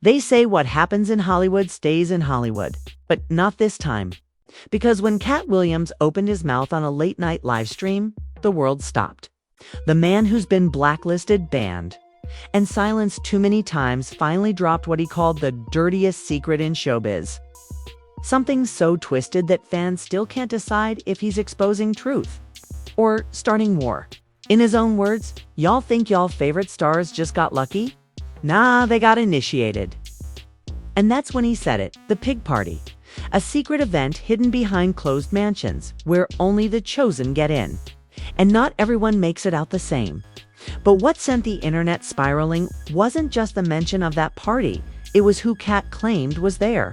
They say what happens in Hollywood stays in Hollywood, but not this time. Because when Katt Williams opened his mouth on a late-night live stream, the world stopped. The man who's been blacklisted, banned, and silenced too many times finally dropped what he called the dirtiest secret in showbiz. Something so twisted that fans still can't decide if he's exposing truth or starting war. In his own words, y'all think y'all favorite stars just got lucky? Nah, they got initiated. And that's when he said it, the pig party. A secret event hidden behind closed mansions, where only the chosen get in. And not everyone makes it out the same. But what sent the internet spiraling wasn't just the mention of that party, it was who Katt claimed was there.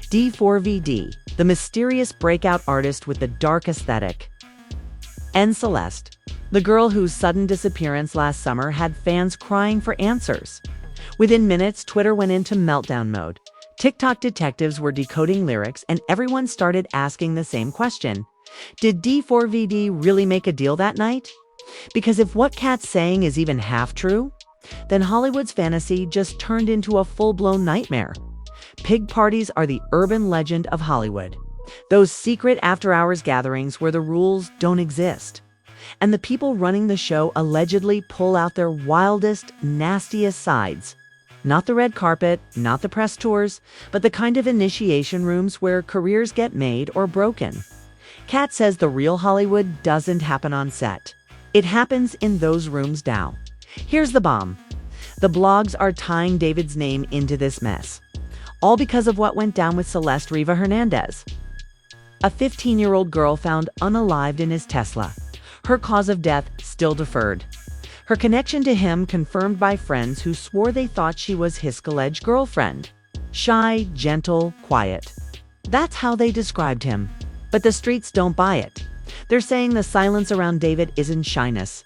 D4VD, the mysterious breakout artist with the dark aesthetic. And Celeste, the girl whose sudden disappearance last summer had fans crying for answers. Within minutes, Twitter went into meltdown mode. TikTok detectives were decoding lyrics, and everyone started asking the same question. Did D4VD really make a deal that night? Because if what Katt's saying is even half true, then Hollywood's fantasy just turned into a full-blown nightmare. Pig parties are the urban legend of Hollywood. Those secret after-hours gatherings where the rules don't exist. And the people running the show allegedly pull out their wildest, nastiest sides. Not the red carpet, not the press tours, but the kind of initiation rooms where careers get made or broken. Katt says the real Hollywood doesn't happen on set. It happens in those rooms now. Here's the bomb. The blogs are tying David's name into this mess. All because of what went down with Celeste Riva Hernandez. A 15-year-old girl found unalived in his Tesla. Her cause of death still deferred. Her connection to him confirmed by friends who swore they thought she was his alleged girlfriend. Shy, gentle, quiet. That's how they described him. But the streets don't buy it. They're saying the silence around David isn't shyness.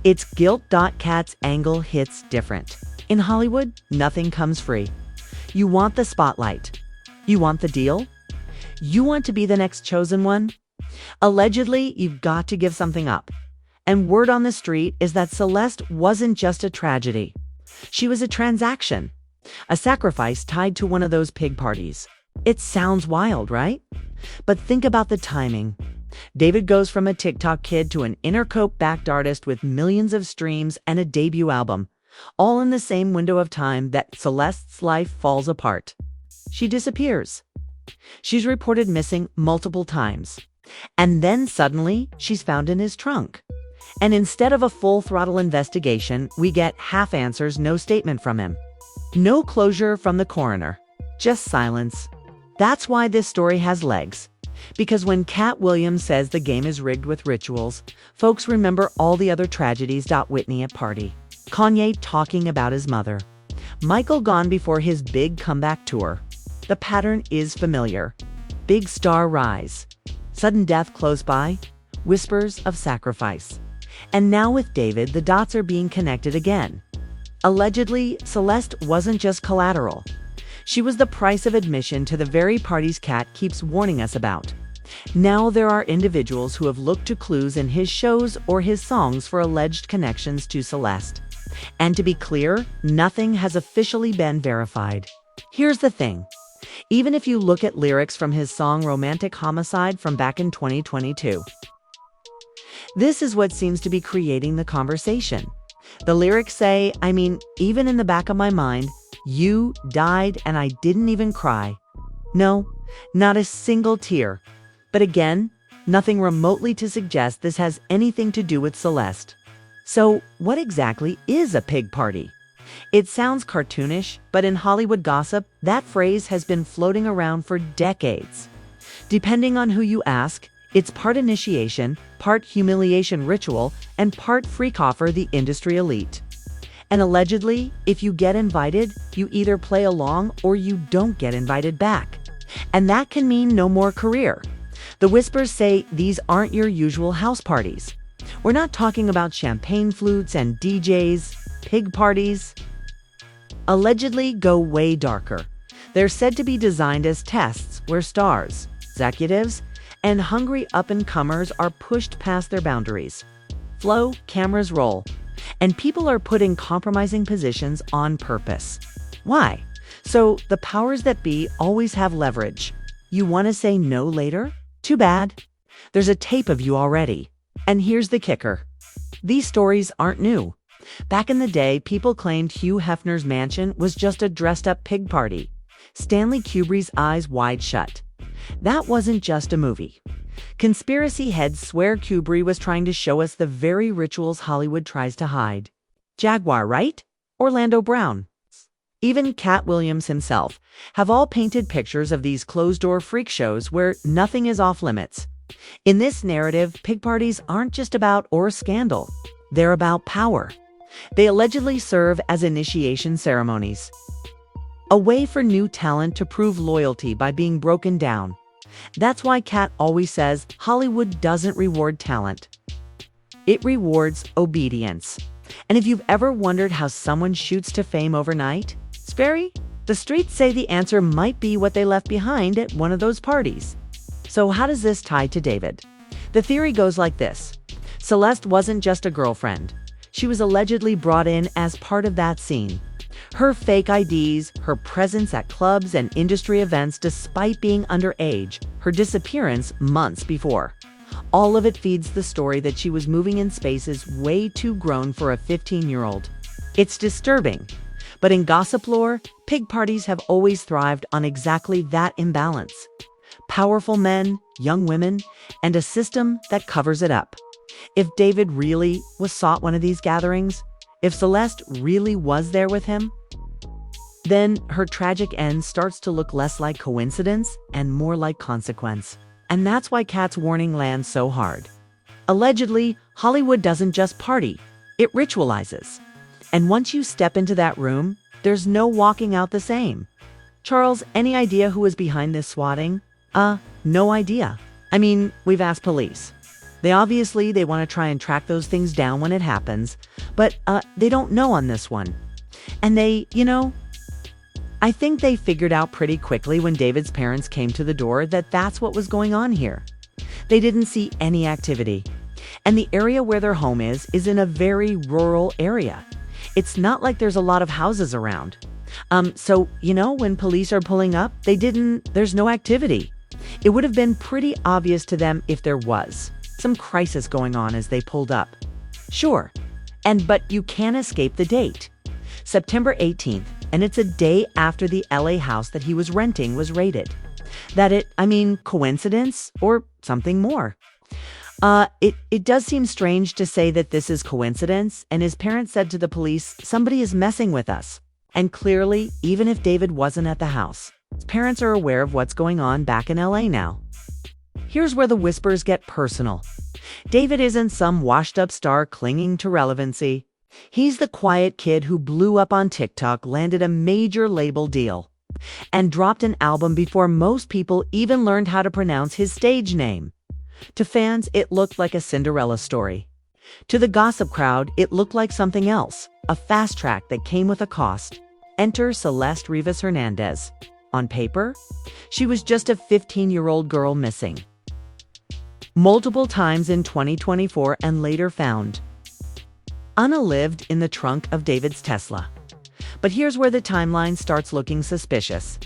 It's guilt. Katt's angle hits different. In Hollywood, nothing comes free. You want the spotlight. You want the deal. You want to be the next chosen one. Allegedly, you've got to give something up. And word on the street is that Celeste wasn't just a tragedy. She was a transaction, a sacrifice tied to one of those pig parties. It sounds wild, right? But think about the timing. David goes from a TikTok kid to an Intercope-backed artist with millions of streams and a debut album, all in the same window of time that Celeste's life falls apart. She disappears. She's reported missing multiple times. And then suddenly, she's found in his trunk. And instead of a full-throttle investigation, we get half answers, no statement from him. No closure from the coroner. Just silence. That's why this story has legs. Because when Katt Williams says the game is rigged with rituals, folks remember all the other tragedies. Whitney at party. Kanye talking about his mother. Michael gone before his big comeback tour. The pattern is familiar. Big star rise. Sudden death close by. Whispers of sacrifice. And now with David, the dots are being connected again. Allegedly, Celeste wasn't just collateral. She was the price of admission to the very parties Katt keeps warning us about. Now there are individuals who have looked to clues in his shows or his songs for alleged connections to Celeste. And to be clear, nothing has officially been verified. Here's the thing. Even if you look at lyrics from his song Romantic Homicide from back in 2022, this is what seems to be creating the conversation. The lyrics say, even in the back of my mind, you died and I didn't even cry. No, not a single tear. But again, nothing remotely to suggest this has anything to do with Celeste. So what exactly is a pig party? It sounds cartoonish, but in Hollywood gossip, that phrase has been floating around for decades. Depending on who you ask, it's part initiation, part humiliation ritual, and part freak offer the industry elite. And allegedly, if you get invited, you either play along or you don't get invited back. And that can mean no more career. The whispers say these aren't your usual house parties. We're not talking about champagne flutes and DJs. Pig parties allegedly go way darker. They're said to be designed as tests where stars, executives, and hungry up-and-comers are pushed past their boundaries. Flow, cameras roll, and people are put in compromising positions on purpose. Why? So the powers that be always have leverage. You want to say no later? Too bad. There's a tape of you already. And here's the kicker. These stories aren't new. Back in the day, people claimed Hugh Hefner's mansion was just a dressed-up pig party. Stanley Kubrick's eyes wide shut. That wasn't just a movie. Conspiracy heads swear Kubrick was trying to show us the very rituals Hollywood tries to hide. Jaguar, right? Orlando Brown. Even Katt Williams himself have all painted pictures of these closed-door freak shows where nothing is off-limits. In this narrative, pig parties aren't just about or scandal. They're about power. They allegedly serve as initiation ceremonies. A way for new talent to prove loyalty by being broken down. That's why Katt always says Hollywood doesn't reward talent. It rewards obedience. And if you've ever wondered how someone shoots to fame overnight, the streets say the answer might be what they left behind at one of those parties. So how does this tie to David? The theory goes like this. Celeste wasn't just a girlfriend. She was allegedly brought in as part of that scene. Her fake IDs, her presence at clubs and industry events despite being underage, her disappearance months before. All of it feeds the story that she was moving in spaces way too grown for a 15-year-old. It's disturbing. But in gossip lore, pig parties have always thrived on exactly that imbalance. Powerful men, young women, and a system that covers it up. If David really was sought one of these gatherings, if Celeste really was there with him, then her tragic end starts to look less like coincidence and more like consequence. And that's why Katt's warning lands so hard. Allegedly, Hollywood doesn't just party, it ritualizes. And once you step into that room, there's no walking out the same. Charles, any idea who was behind this swatting? No idea. I mean, we've asked police. They want to try and track those things down when it happens, but they don't know on this one. And I think they figured out pretty quickly when David's parents came to the door that that's what was going on here. They didn't see any activity. And the area where their home is in a very rural area. It's not like there's a lot of houses around. So when police are pulling up, there's no activity. It would have been pretty obvious to them if there was some crisis going on as they pulled up. Sure. But you can't escape the date. September 18th, and it's a day after the LA house that he was renting was raided. Coincidence or something more? It does seem strange to say that this is coincidence, and his parents said to the police, somebody is messing with us. And clearly, even if David wasn't at the house, his parents are aware of what's going on back in LA now. Here's where the whispers get personal. David isn't some washed-up star clinging to relevancy. He's the quiet kid who blew up on TikTok, landed a major label deal, and dropped an album before most people even learned how to pronounce his stage name. To fans, it looked like a Cinderella story. To the gossip crowd, it looked like something else, a fast track that came with a cost. Enter Celeste Rivas Hernandez. On paper, she was just a 15-year-old girl missing. Multiple times in 2024 and later found. Anna lived in the trunk of David's Tesla. But here's where the timeline starts looking suspicious.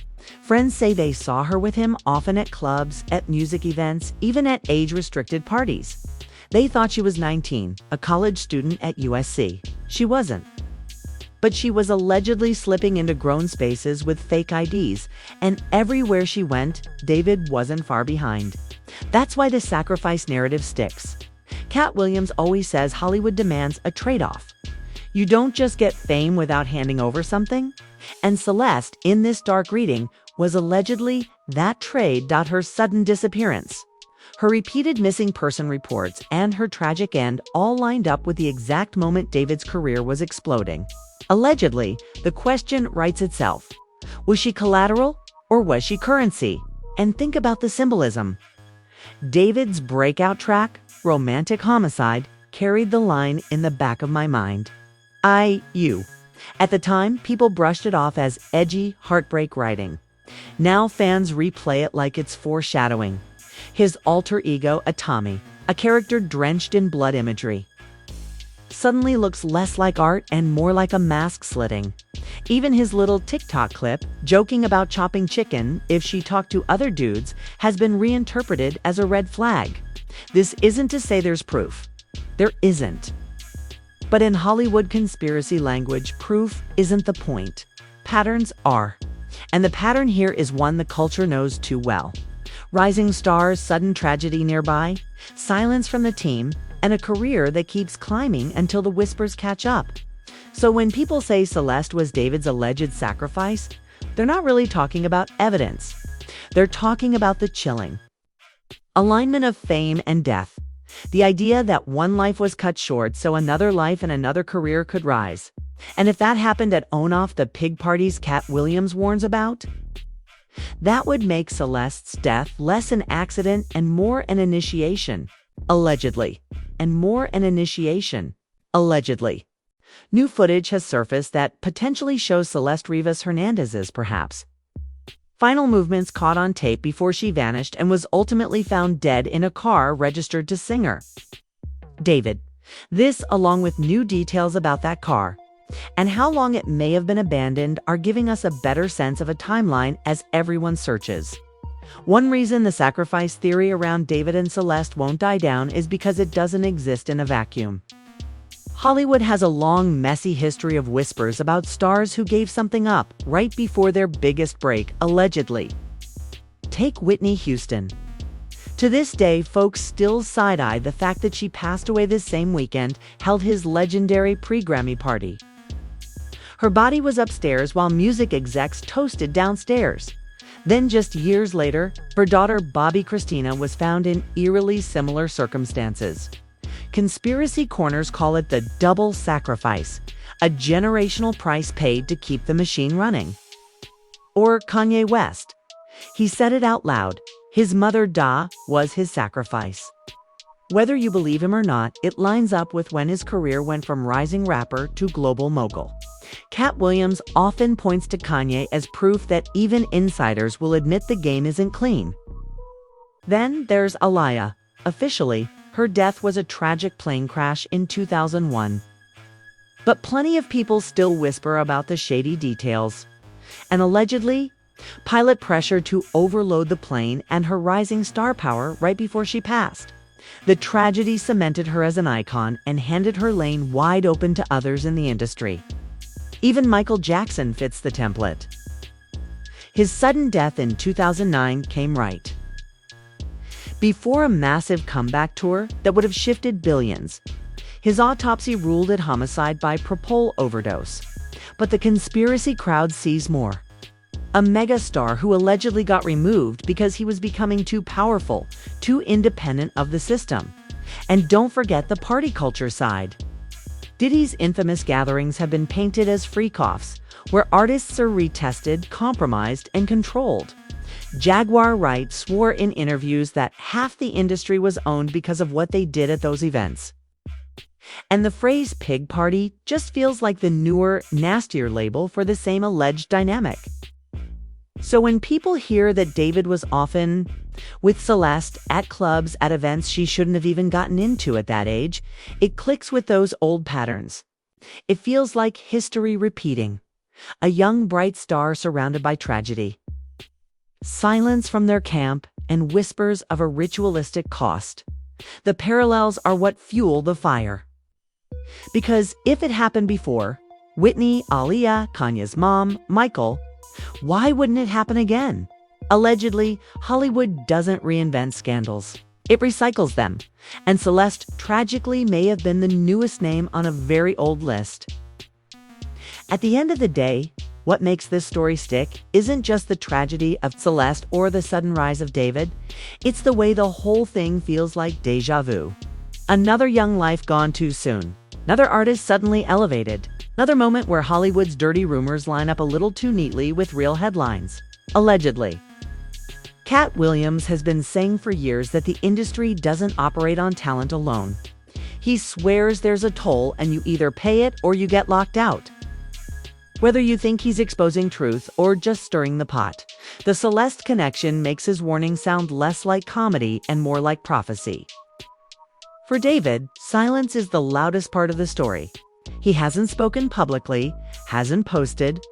Friends say they saw her with him often at clubs, at music events, even at age-restricted parties. They thought she was 19, a college student at USC. She wasn't. But she was allegedly slipping into grown spaces with fake IDs, and everywhere she went, David wasn't far behind. That's why the sacrifice narrative sticks. Katt Williams always says Hollywood demands a trade-off. You don't just get fame without handing over something. And Celeste, in this dark reading, was allegedly that trade. Her sudden disappearance, her repeated missing person reports, and her tragic end all lined up with the exact moment David's career was exploding. Allegedly, the question writes itself. Was she collateral or was she currency? And think about the symbolism. David's breakout track, Romantic Homicide, carried the line in the back of my mind. You. At the time, people brushed it off as edgy, heartbreak writing. Now fans replay it like it's foreshadowing. His alter ego, a Tommy, a character drenched in blood imagery. suddenly looks less like art and more like a mask slitting. Even his little TikTok clip, joking about chopping chicken if she talked to other dudes, has been reinterpreted as a red flag. This isn't to say there's proof. There isn't. But in Hollywood conspiracy language, proof isn't the point. Patterns are. And the pattern here is one the culture knows too well. Rising stars, sudden tragedy nearby, silence from the team, and a career that keeps climbing until the whispers catch up. So when people say Celeste was David's alleged sacrifice, they're not really talking about evidence. They're talking about the chilling alignment of fame and death. The idea that one life was cut short so another life and another career could rise. And if that happened at Own-Off the pig parties Katt Williams warns about, that would make Celeste's death less an accident and more an initiation. Allegedly. And more an initiation. Allegedly. New footage has surfaced that potentially shows Celeste Rivas Hernandez's, perhaps, final movements caught on tape before she vanished and was ultimately found dead in a car registered to singer David. This, along with new details about that car and how long it may have been abandoned, are giving us a better sense of a timeline as everyone searches. One reason the sacrifice theory around David and Celeste won't die down is because it doesn't exist in a vacuum. Hollywood has a long, messy history of whispers about stars who gave something up right before their biggest break, allegedly. Take Whitney Houston. To this day, folks still side-eye the fact that she passed away this same weekend, held his legendary pre-Grammy party. Her body was upstairs while music execs toasted downstairs. Then just years later, her daughter Bobbi Kristina was found in eerily similar circumstances. Conspiracy corners call it the double sacrifice, a generational price paid to keep the machine running. Or Kanye West. He said it out loud. His mother, Da, was his sacrifice. Whether you believe him or not, it lines up with when his career went from rising rapper to global mogul. Katt Williams often points to Kanye as proof that even insiders will admit the game isn't clean. Then there's Aaliyah. Officially, her death was a tragic plane crash in 2001. But plenty of people still whisper about the shady details. And allegedly, pilot pressure to overload the plane and her rising star power right before she passed. The tragedy cemented her as an icon and handed her lane wide open to others in the industry. Even Michael Jackson fits the template. His sudden death in 2009 came right before a massive comeback tour that would have shifted billions. His autopsy ruled it homicide by propofol overdose. But the conspiracy crowd sees more. A megastar who allegedly got removed because he was becoming too powerful, too independent of the system. And don't forget the party culture side. Diddy's infamous gatherings have been painted as freak-offs, where artists are retested, compromised, and controlled. Jaguar Wright swore in interviews that half the industry was owned because of what they did at those events. And the phrase pig party just feels like the newer, nastier label for the same alleged dynamic. So when people hear that David was often with Celeste at clubs, at events she shouldn't have even gotten into at that age, it clicks with those old patterns. It feels like history repeating. A young, bright star surrounded by tragedy. Silence from their camp and whispers of a ritualistic cost. The parallels are what fuel the fire. Because if it happened before, Whitney, Aaliyah, Kanye's mom, Michael, why wouldn't it happen again? Allegedly, Hollywood doesn't reinvent scandals. It recycles them. And Celeste tragically may have been the newest name on a very old list. At the end of the day, what makes this story stick isn't just the tragedy of Celeste or the sudden rise of David. It's the way the whole thing feels like déjà vu. Another young life gone too soon. Another artist suddenly elevated. Another moment where Hollywood's dirty rumors line up a little too neatly with real headlines. Allegedly. Katt Williams has been saying for years that the industry doesn't operate on talent alone. He swears there's a toll and you either pay it or you get locked out. Whether you think he's exposing truth or just stirring the pot, the Celeste connection makes his warning sound less like comedy and more like prophecy. For David, silence is the loudest part of the story. He hasn't spoken publicly, hasn't posted,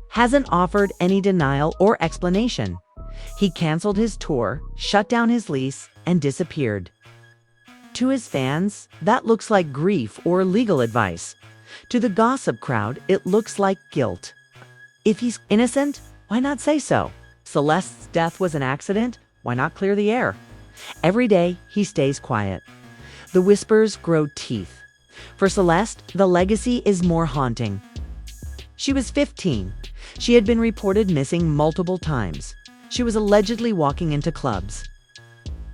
hasn't offered any denial or explanation. He canceled his tour, shut down his lease, and disappeared. To his fans, that looks like grief or legal advice. To the gossip crowd, it looks like guilt. If he's innocent, why not say so? Celeste's death was an accident, why not clear the air? Every day, he stays quiet. The whispers grow teeth. For Celeste, the legacy is more haunting. She was 15. She had been reported missing multiple times. She was allegedly walking into clubs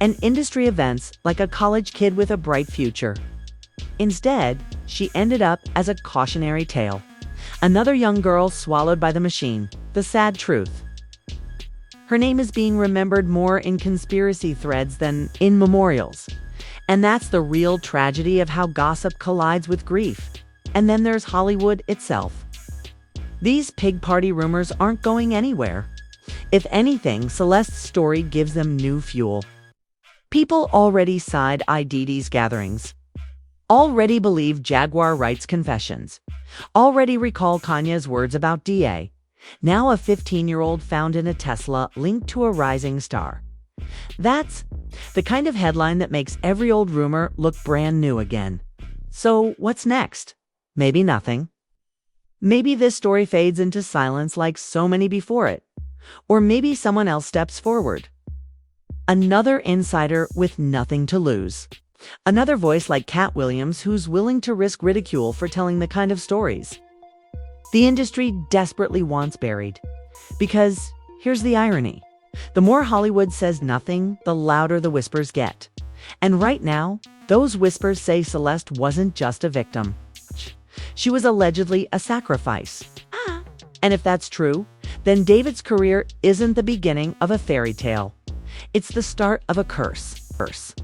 and industry events like a college kid with a bright future. Instead, she ended up as a cautionary tale. Another young girl swallowed by the machine, the sad truth. Her name is being remembered more in conspiracy threads than in memorials. And that's the real tragedy of how gossip collides with grief. And then there's Hollywood itself. These pig party rumors aren't going anywhere. If anything, Celeste's story gives them new fuel. People already side-eye Dee Dee's gatherings. Already believe Jaguar Wright's confessions. Already recall Kanye's words about DA. Now a 15-year-old found in a Tesla linked to a rising star. That's the kind of headline that makes every old rumor look brand new again. So what's next? Maybe nothing. Maybe this story fades into silence like so many before it. Or maybe someone else steps forward. Another insider with nothing to lose. Another voice like Katt Williams who's willing to risk ridicule for telling the kind of stories the industry desperately wants buried. Because here's the irony. The more Hollywood says nothing, the louder the whispers get. And right now, those whispers say Celeste wasn't just a victim. She was allegedly a sacrifice. And if that's true, then David's career isn't the beginning of a fairy tale. It's the start of a curse.